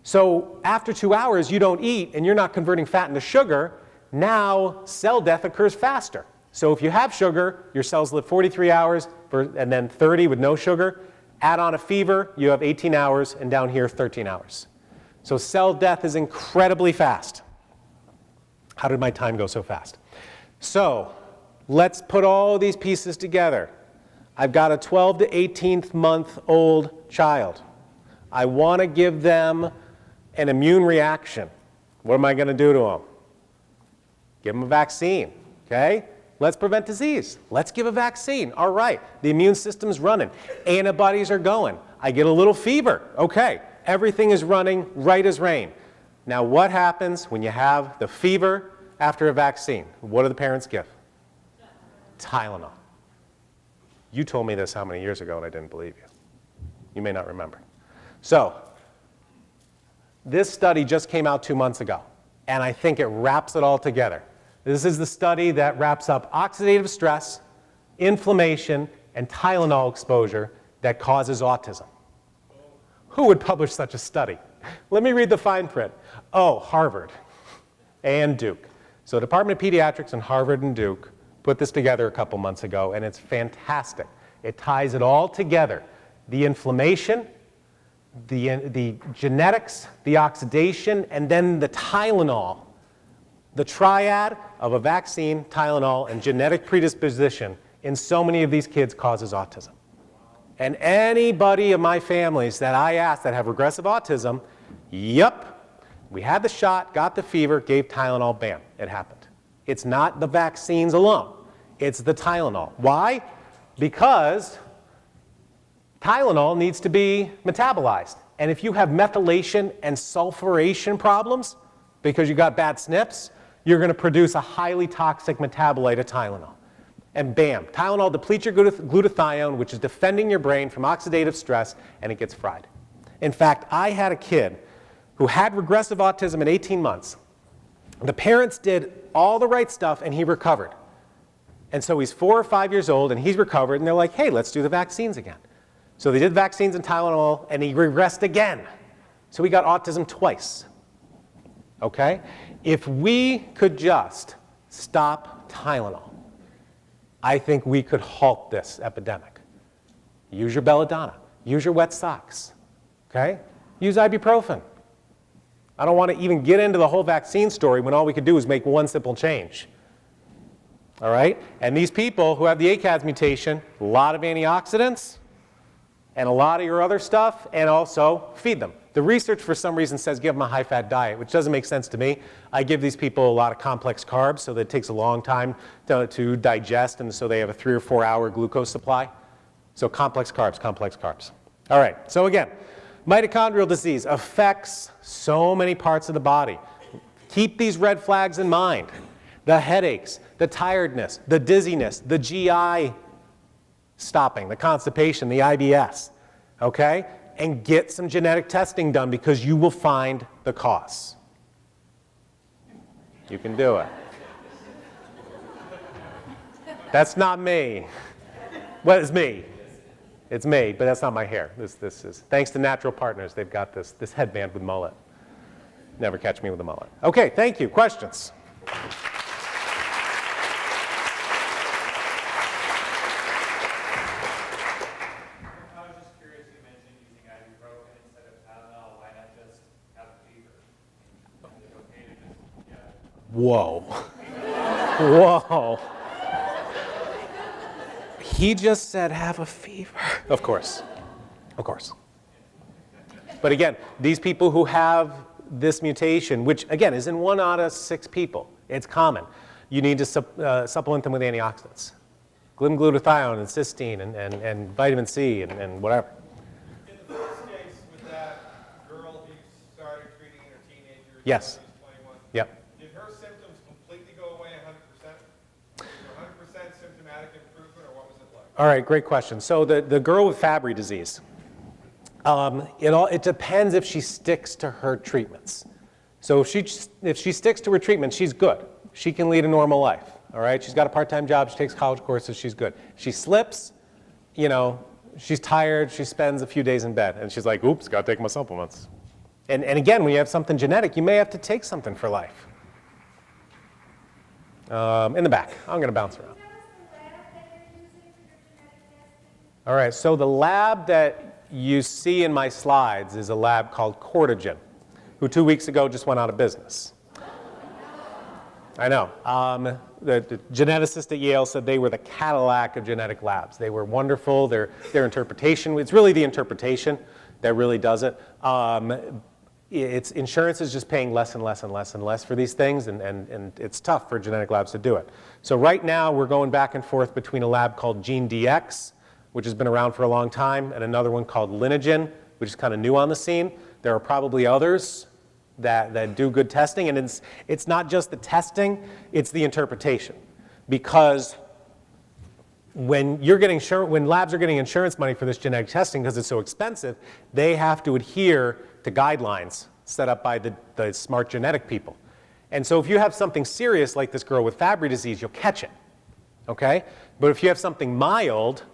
So after 2 hours, you don't eat, and you're not converting fat into sugar. Now cell death occurs faster. So if you have sugar, your cells live 43 hours, and then 30 with no sugar. Add on a fever, you have 18 hours, and down here, 13 hours. So cell death is incredibly fast. How did my time go so fast? So let's put all these pieces together. I've got a 12 to 18th month old child. I want to give them an immune reaction. What am I going to do to them? Give them a vaccine, okay? Let's prevent disease. Let's give a vaccine. All right, the immune system's running. Antibodies are going. I get a little fever. Okay, everything is running right as rain. Now what happens when you have the fever after a vaccine? What do the parents give? Tylenol. You told me this how many years ago and I didn't believe you. You may not remember. So this study just came out 2 months ago, and I think it wraps it all together. This is the study that wraps up oxidative stress, inflammation, and Tylenol exposure that causes autism. Who would publish such a study? Let me read the fine print. Oh, Harvard and Duke. So Department of Pediatrics and Harvard and Duke put this together a couple months ago, and it's fantastic. It ties it all together. The inflammation, the genetics, the oxidation, and then the Tylenol. The triad of a vaccine, Tylenol, and genetic predisposition in so many of these kids causes autism. And anybody of my families that I asked that have regressive autism, yep, we had the shot, got the fever, gave Tylenol, bam, it happened. It's not the vaccines alone, it's the Tylenol. Why? Because Tylenol needs to be metabolized. And if you have methylation and sulfuration problems, because you got bad SNPs, you're going to produce a highly toxic metabolite of Tylenol. And bam, Tylenol depletes your glutathione, which is defending your brain from oxidative stress, and it gets fried. In fact, I had a kid who had regressive autism at 18 months. The parents did all the right stuff, and he recovered. And so he's 4 or 5 years old, and he's recovered, and they're like, hey, let's do the vaccines again. So they did vaccines and Tylenol, and he regressed again. So he got autism twice. Okay? If we could just stop Tylenol, I think we could halt this epidemic. Use your belladonna. Use your wet socks. Okay? Use ibuprofen. I don't want to even get into the whole vaccine story when all we could do is make one simple change. All right? And these people who have the ACAD mutation, a lot of antioxidants and a lot of your other stuff, and also feed them. The research for some reason says give them a high-fat diet, which doesn't make sense to me. I give these people a lot of complex carbs so that it takes a long time to digest, and so they have a 3 or 4 hour glucose supply. So complex carbs, complex carbs. All right, so again, mitochondrial disease affects so many parts of the body. Keep these red flags in mind. The headaches, the tiredness, the dizziness, the GI stopping, the constipation, the IBS, okay? And get some genetic testing done because you will find the cause. You can do it. That's not me. Well, it's me. It's me, but that's not my hair. This is, thanks to Natural Partners, they've got this headband with mullet. Never catch me with a mullet. Okay, thank you. Questions? Whoa. Whoa. He just said have a fever. Of course. Of course. But again, these people who have this mutation, which again is in 1 out of 6 people, it's common. You need to supplement them with antioxidants. Glutathione and cysteine and vitamin C and whatever. In the first case with that girl who started treating in her teenager, Yes. she was 21, Yep. did her symptoms completely go away 100%? Was there 100% symptomatic improvement, or what was it like? All right, great question. So the girl with Fabry disease, it depends if she sticks to her treatments. So if she sticks to her treatment, she's good. She can lead a normal life. All right, she's got a part-time job. She takes college courses. She's good. She slips, she's tired. She spends a few days in bed, and she's like, "Oops, got to take my supplements." And again, when you have something genetic, you may have to take something for life. In the back, I'm going to bounce around. All right, so the lab that you see in my slides is a lab called Cortigen, who 2 weeks ago just went out of business. I know. The geneticist at Yale said they were the Cadillac of genetic labs. They were wonderful. Their interpretation, it's really the interpretation that really does it. Insurance is just paying less and less and less and less for these things, and it's tough for genetic labs to do it. So right now we're going back and forth between a lab called GeneDx, which has been around for a long time, and another one called Lineagen, which is kind of new on the scene. There are probably others that do good testing, and it's not just the testing, it's the interpretation. Because when labs are getting insurance money for this genetic testing because it's so expensive, they have to adhere to guidelines set up by the smart genetic people. And so if you have something serious like this girl with Fabry disease, you'll catch it, okay? But if you have something mild,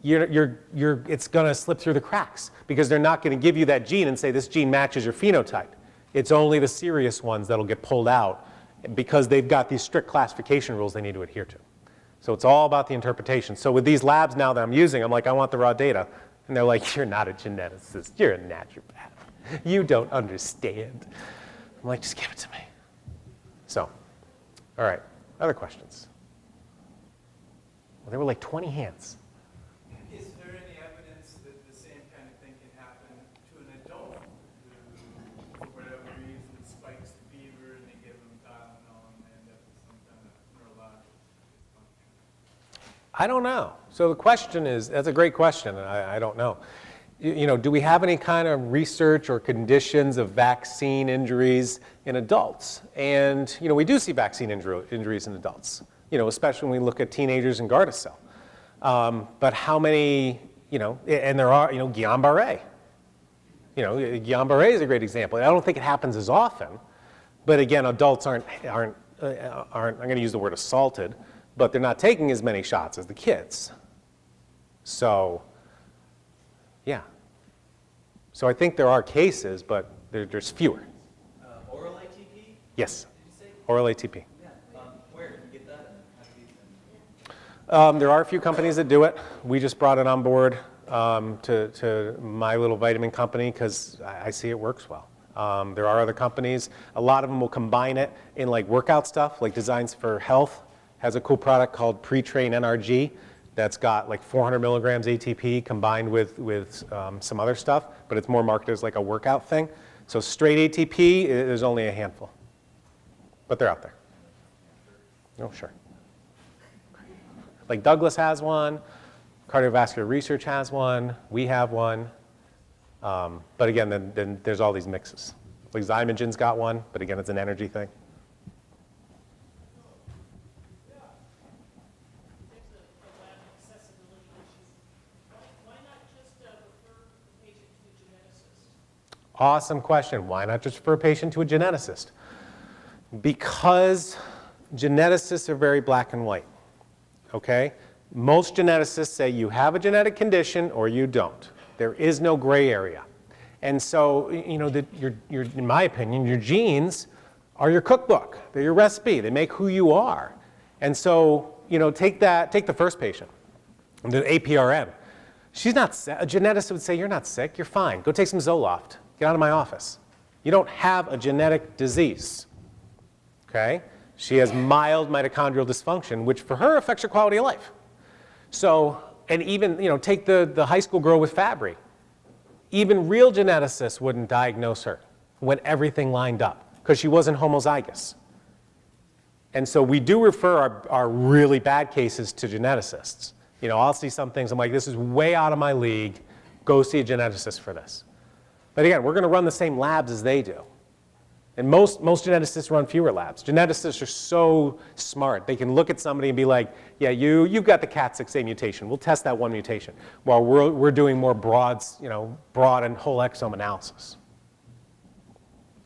it's going to slip through the cracks because they're not going to give you that gene and say this gene matches your phenotype. It's only the serious ones that'll get pulled out because they've got these strict classification rules they need to adhere to. So it's all about the interpretation. So with these labs now that I'm using, I'm like, I want the raw data. And they're like, you're not a geneticist, you're a naturopath. You don't understand. I'm like, just give it to me. So, all right, other questions? Well, there were like 20 hands. Is there any evidence that the same kind of thing can happen to an adult who, for whatever reason, spikes the fever and they give them Tylenol and they end up with some kind of neurological dysfunction? I don't know. So the question is, that's a great question, and I don't know. Do we have any kind of research or conditions of vaccine injuries in adults? And, we do see vaccine injuries in adults, especially when we look at teenagers and Gardasil. But how many, and there are, Guillain-Barré. Guillain-Barré is a great example. I don't think it happens as often, but again, adults aren't I'm going to use the word assaulted, but they're not taking as many shots as the kids. So, yeah. So I think there are cases, but there's fewer. Oral ATP? Yes. Did you say? Oral ATP. Yeah. Where can you get that? How do you use it? There are a few companies that do it. We just brought it on board to my little vitamin company because I see it works well. There are other companies. A lot of them will combine it in like workout stuff, like Designs for Health has a cool product called Pre-Train NRG that's got like 400 milligrams ATP combined with some other stuff, but it's more marketed as like a workout thing. So straight ATP, there's only a handful, but they're out there. Oh, sure. Like Douglas has one, Cardiovascular Research has one, we have one. But again, then there's all these mixes. Like Zymogen's got one, but again, it's an energy thing. Awesome question. Why not just refer a patient to a geneticist? Because geneticists are very black and white, okay? Most geneticists say you have a genetic condition or you don't. There is no gray area. And so, in my opinion, your genes are your cookbook. They're your recipe. They make who you are. And so, take the first patient, the APRN. She's not sick. A geneticist would say, you're not sick, you're fine. Go take some Zoloft. Get out of my office. You don't have a genetic disease, okay? She has mild mitochondrial dysfunction, which for her affects her quality of life. So, and even, take the high school girl with Fabry. Even real geneticists wouldn't diagnose her when everything lined up because she wasn't homozygous. And so we do refer our really bad cases to geneticists. I'll see some things, I'm like, this is way out of my league. Go see a geneticist for this. But again, we're going to run the same labs as they do. And most geneticists run fewer labs. Geneticists are so smart. They can look at somebody and be like, yeah, you've got the CAT6A mutation. We'll test that one mutation. While we're doing more broad and whole exome analysis.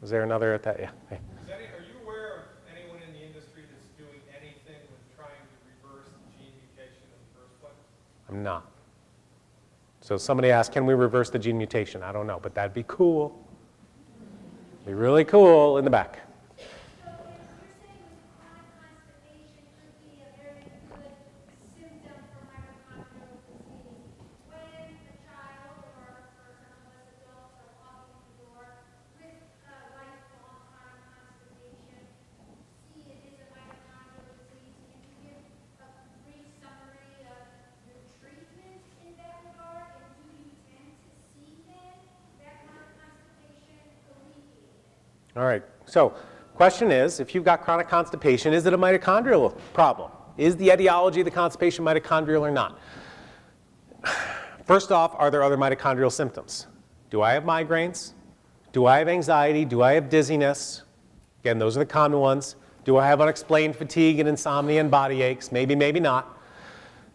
Was there another at that? Yeah. Hey. Are you aware of anyone in the industry that's doing anything with trying to reverse the gene mutation in the first place? I'm not. So somebody asked, can we reverse the gene mutation? I don't know, but that'd be cool. Be really cool in the back. So you're saying chronic constipation could be a very good symptom for mitochondrial disease when a child or for some of us adults are walking in the door with lifelong chronic constipation, see it is a mitochondrial disease. Can you give a brief summary of your treatment in that regard, and do you tend to see then that chronic constipation alleviated? All right, so question is, if you've got chronic constipation, is it a mitochondrial problem? Is the etiology of the constipation mitochondrial or not? First off, are there other mitochondrial symptoms? Do I have migraines? Do I have anxiety? Do I have dizziness? Again, those are the common ones. Do I have unexplained fatigue and insomnia and body aches? Maybe, maybe not.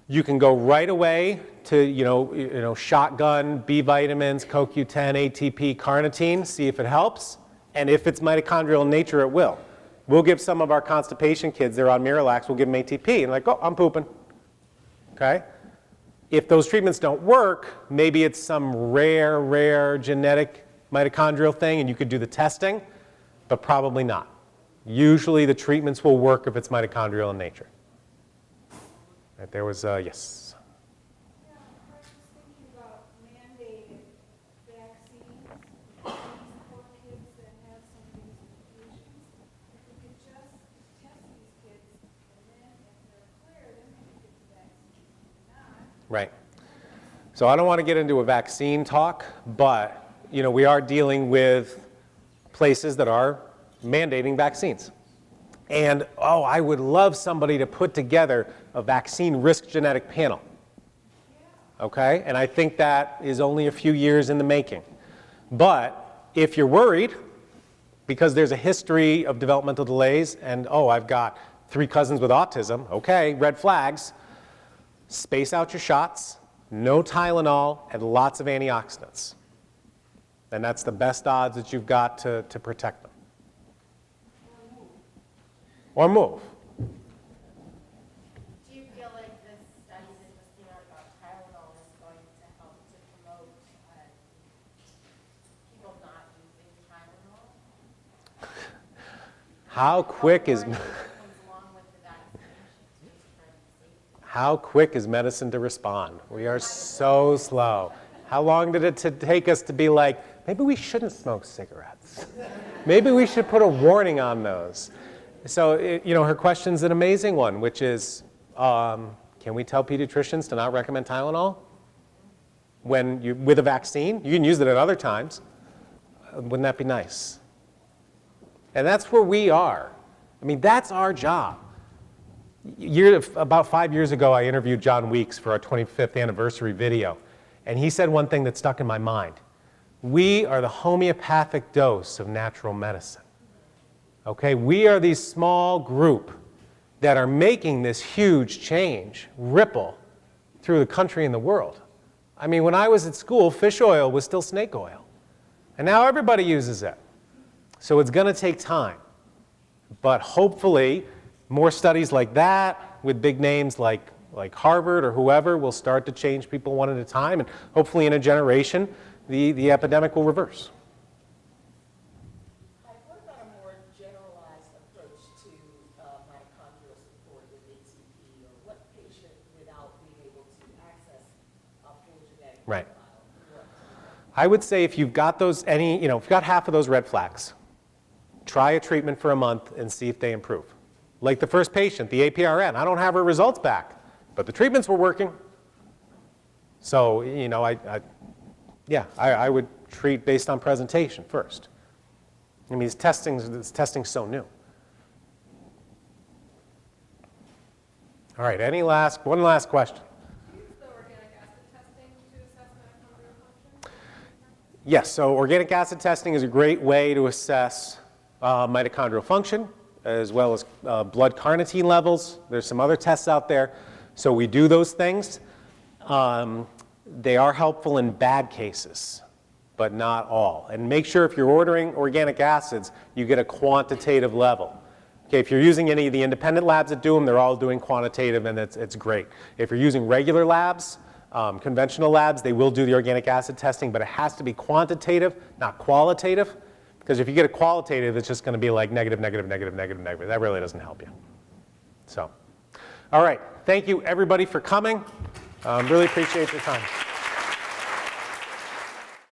You can go right away to shotgun B vitamins, CoQ10, ATP, carnitine, see if it helps. And if it's mitochondrial in nature, it will. We'll give some of our constipation kids, they're on Miralax, we'll give them ATP, and like, oh, I'm pooping. Okay? If those treatments don't work, maybe it's some rare genetic mitochondrial thing, and you could do the testing, but probably not. Usually the treatments will work if it's mitochondrial in nature. Right, there was, yes. Yeah, I was thinking about mandated vaccines for kids that have some of these mutations. If we could just test these kids, and then if they're clear, then we can get the vaccine. If not, Right. So I don't want to get into a vaccine talk, but we are dealing with places that are mandating vaccines. And I would love somebody to put together a vaccine risk genetic panel. Okay? And I think that is only a few years in the making. But if you're worried, because there's a history of developmental delays, and I've got 3 cousins with autism, okay, red flags, space out your shots, no Tylenol, and lots of antioxidants. And that's the best odds that you've got to protect them. Or move. Do you feel like this study that just came out about Tylenol is going to help to promote people not using Tylenol? How quick is Or comes along with the vaccinations just for safety? How quick is medicine to respond? We are so slow. How long did it take us to be like, maybe we shouldn't smoke cigarettes? Maybe we should put a warning on those. So, her question's an amazing one, which is, can we tell pediatricians to not recommend Tylenol with a vaccine? You can use it at other times. Wouldn't that be nice? And that's where we are. I mean, that's our job. About 5 years ago, I interviewed John Weeks for our 25th anniversary video, and he said one thing that stuck in my mind. We are the homeopathic dose of natural medicine. Okay, we are this small group that are making this huge change, ripple, through the country and the world. I mean, when I was at school, fish oil was still snake oil. And now everybody uses it. So it's going to take time. But hopefully, more studies like that, with big names like Harvard or whoever, will start to change people one at a time. And hopefully in a generation, the epidemic will reverse. What about a more generalized approach to mitochondrial support with ATP, or what patient without being able to access a full genetic Right. profile? I would say if you've got if you've got half of those red flags, try a treatment for a month and see if they improve. Like the first patient, the APRN, I don't have her results back, but the treatments were working. So, you know, I would treat based on presentation first. I mean, this testing's so new. All right, one last question? The organic acid testing to assess mitochondrial function? Yes, so organic acid testing is a great way to assess mitochondrial function, as well as blood carnitine levels. There's some other tests out there. So we do those things. They are helpful in bad cases, but not all. And make sure if you're ordering organic acids, you get a quantitative level. Okay, if you're using any of the independent labs that do them, they're all doing quantitative, and it's great. If you're using regular labs, conventional labs, they will do the organic acid testing, but it has to be quantitative, not qualitative. Because if you get a qualitative, it's just going to be like negative, negative, negative, negative, negative. That really doesn't help you. So, all right. Thank you, everybody, for coming. Really appreciate your time.